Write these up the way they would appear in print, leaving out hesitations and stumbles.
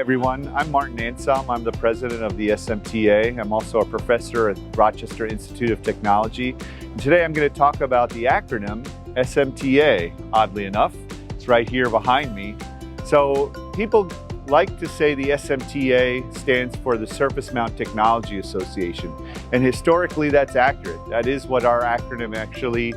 everyone. I'm Martin Anselm. I'm the president of the SMTA. I'm also a professor at Rochester Institute of Technology. And today I'm going to talk about the acronym SMTA, oddly enough. It's right here behind me. So people like to say the SMTA stands for the Surface Mount Technology Association. And historically, that's accurate. That is what our acronym actually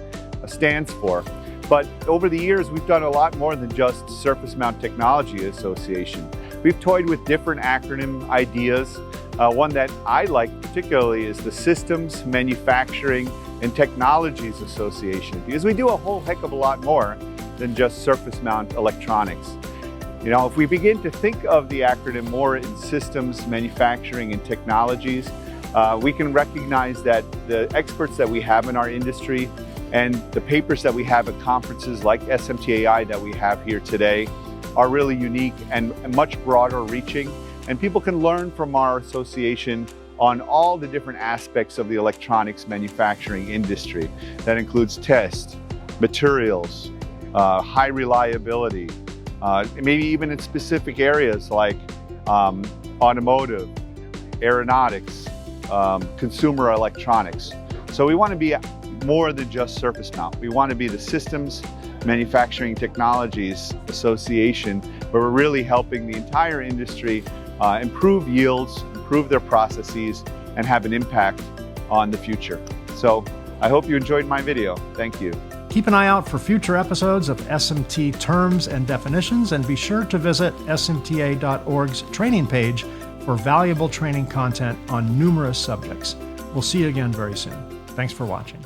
stands for. But over the years, we've done a lot more than just Surface Mount Technology Association. We've toyed with different acronym ideas. One that I like particularly is the Systems, Manufacturing, and Technologies Association, because we do a whole heck of a lot more than just surface mount electronics. You know, if we begin to think of the acronym more in systems, manufacturing, and technologies, we can recognize that the experts that we have in our industry and the papers that we have at conferences like SMTAI that we have here today are really unique and much broader reaching. And people can learn from our association on all the different aspects of the electronics manufacturing industry. That includes test, materials, high reliability, maybe even in specific areas like automotive, aeronautics, consumer electronics. So we want to be more than just surface mount. We want to be the Systems Manufacturing Technologies Association, where we're really helping the entire industry improve yields, improve their processes, and have an impact on the future. So I hope you enjoyed my video. Thank you. Keep an eye out for future episodes of SMT terms and definitions, and be sure to visit smta.org's training page for valuable training content on numerous subjects. We'll see you again very soon. Thanks for watching.